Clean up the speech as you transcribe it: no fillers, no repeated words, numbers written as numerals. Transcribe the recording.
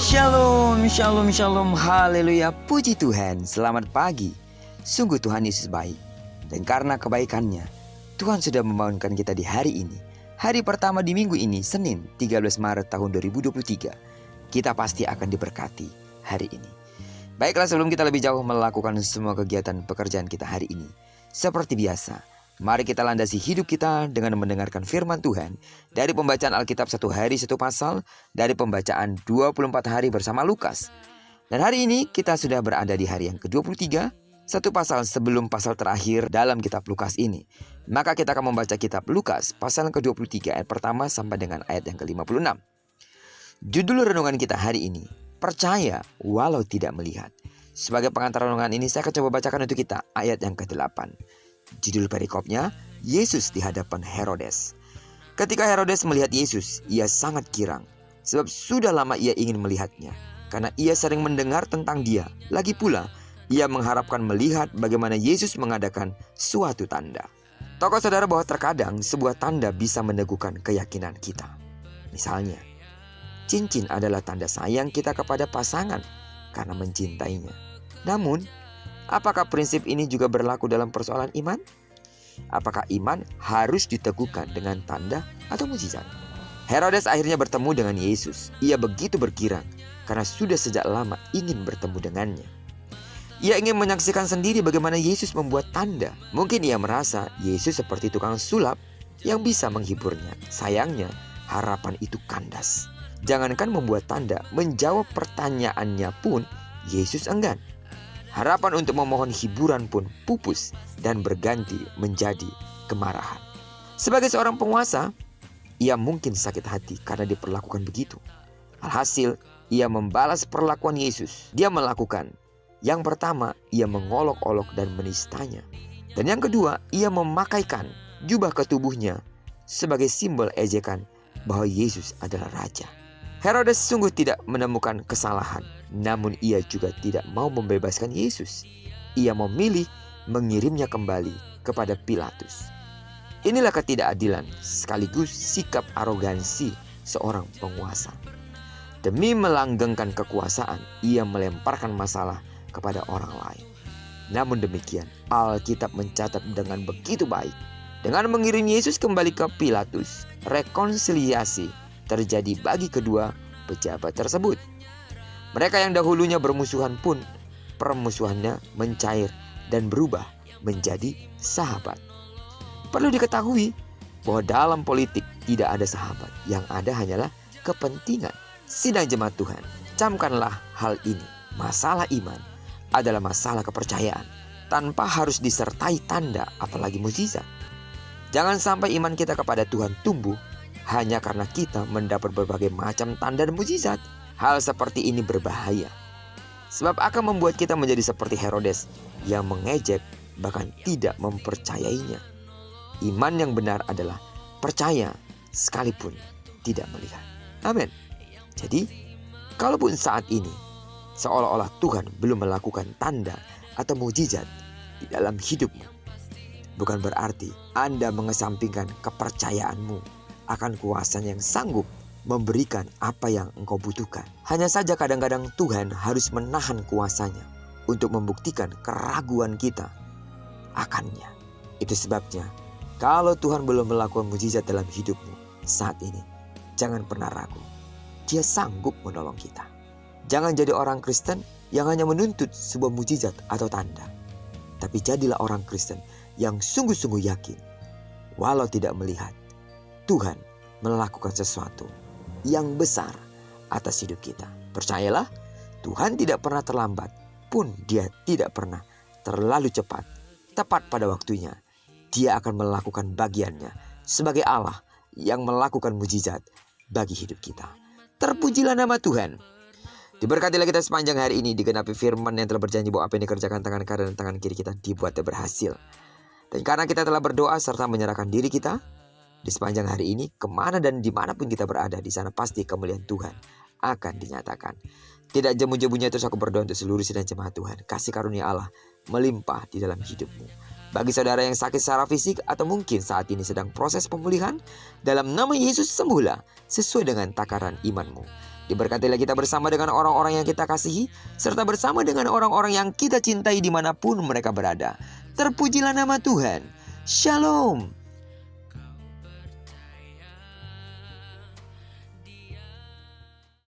Shalom, shalom, shalom, haleluya, puji Tuhan, selamat pagi. Sungguh Tuhan Yesus baik, dan karena kebaikannya, Tuhan sudah membangunkan kita di hari ini. Hari pertama di minggu ini, Senin 13 Maret tahun 2023. Kita pasti akan diberkati hari ini. Baiklah, sebelum kita lebih jauh melakukan semua kegiatan pekerjaan kita hari ini, seperti biasa, mari kita landasi hidup kita dengan mendengarkan firman Tuhan dari pembacaan Alkitab satu hari satu pasal dari pembacaan 24 hari bersama Lukas. Dan hari ini kita sudah berada di hari yang ke-23, satu pasal sebelum pasal terakhir dalam kitab Lukas ini. Maka kita akan membaca kitab Lukas pasal yang ke-23 ayat pertama sampai dengan ayat yang ke-56. Judul renungan kita hari ini, percaya walau tidak melihat. Sebagai pengantar renungan ini saya akan coba bacakan untuk kita ayat yang ke-8. Judul perikopnya, Yesus di hadapan Herodes. Ketika Herodes melihat Yesus, ia sangat girang, sebab sudah lama ia ingin melihatnya, karena ia sering mendengar tentang dia. Lagi pula, ia mengharapkan melihat bagaimana Yesus mengadakan suatu tanda. Taukah saudara bahwa terkadang sebuah tanda bisa meneguhkan keyakinan kita? Misalnya, cincin adalah tanda sayang kita kepada pasangan karena mencintainya. Namun, apakah prinsip ini juga berlaku dalam persoalan iman? Apakah iman harus diteguhkan dengan tanda atau mukjizat? Herodes akhirnya bertemu dengan Yesus. Ia begitu bergirang karena sudah sejak lama ingin bertemu dengannya. Ia ingin menyaksikan sendiri bagaimana Yesus membuat tanda. Mungkin ia merasa Yesus seperti tukang sulap yang bisa menghiburnya. Sayangnya, harapan itu kandas. Jangankan membuat tanda, menjawab pertanyaannya pun Yesus enggan. Harapan untuk memohon hiburan pun pupus dan berganti menjadi kemarahan. Sebagai seorang penguasa, ia mungkin sakit hati karena diperlakukan begitu. Alhasil, ia membalas perlakuan Yesus. Dia melakukan, yang pertama, ia mengolok-olok dan menistanya. Dan yang kedua, ia memakaikan jubah ke tubuhnya sebagai simbol ejekan bahwa Yesus adalah raja. Herodes sungguh tidak menemukan kesalahan, namun ia juga tidak mau membebaskan Yesus. Ia memilih mengirimnya kembali kepada Pilatus. Inilah ketidakadilan sekaligus sikap arogansi seorang penguasa. Demi melanggengkan kekuasaan, ia melemparkan masalah kepada orang lain. Namun demikian, Alkitab mencatat dengan begitu baik. Dengan mengirim Yesus kembali ke Pilatus, rekonsiliasi terjadi bagi kedua pejabat tersebut. Mereka yang dahulunya bermusuhan pun permusuhannya mencair dan berubah menjadi sahabat. Perlu diketahui bahwa dalam politik tidak ada sahabat, yang ada hanyalah kepentingan. Sidang jemaat Tuhan, camkanlah hal ini. Masalah iman adalah masalah kepercayaan tanpa harus disertai tanda apalagi mukjizat. Jangan sampai iman kita kepada Tuhan tumbuh hanya karena kita mendapat berbagai macam tanda dan mukjizat. Hal seperti ini berbahaya, sebab akan membuat kita menjadi seperti Herodes yang mengejek bahkan tidak mempercayainya. Iman yang benar adalah percaya sekalipun tidak melihat. Amin. Jadi, kalaupun saat ini seolah-olah Tuhan belum melakukan tanda atau mukjizat di dalam hidupmu, bukan berarti Anda mengesampingkan kepercayaanmu akan kuasa yang sanggup memberikan apa yang engkau butuhkan. Hanya saja kadang-kadang Tuhan harus menahan kuasanya untuk membuktikan keraguan kita akannya. Itu sebabnya kalau Tuhan belum melakukan mukjizat dalam hidupmu saat ini, jangan pernah ragu. Dia sanggup menolong kita. Jangan jadi orang Kristen yang hanya menuntut sebuah mukjizat atau tanda. Tapi jadilah orang Kristen yang sungguh-sungguh yakin, walau tidak melihat, Tuhan melakukan sesuatu yang besar atas hidup kita. Percayalah, Tuhan tidak pernah terlambat, pun Dia tidak pernah terlalu cepat. Tepat pada waktunya, Dia akan melakukan bagiannya sebagai Allah yang melakukan mukjizat bagi hidup kita. Terpujilah nama Tuhan. Diberkatilah kita sepanjang hari ini, digenapi firman yang telah berjanji bahwa apa yang dikerjakan tangan kanan dan tangan kiri kita dibuatnya berhasil. Dan karena kita telah berdoa serta menyerahkan diri kita, di sepanjang hari ini, kemana dan dimanapun kita berada, di sana pasti kemuliaan Tuhan akan dinyatakan. Tidak jemu-jemunya terus aku berdoa untuk seluruh sidang jemaat Tuhan. Kasih karunia Allah melimpah di dalam hidupmu. Bagi saudara yang sakit secara fisik atau mungkin saat ini sedang proses pemulihan, dalam nama Yesus sembuhlah sesuai dengan takaran imanmu. Diberkatilah kita bersama dengan orang-orang yang kita kasihi, serta bersama dengan orang-orang yang kita cintai dimanapun mereka berada. Terpujilah nama Tuhan. Shalom.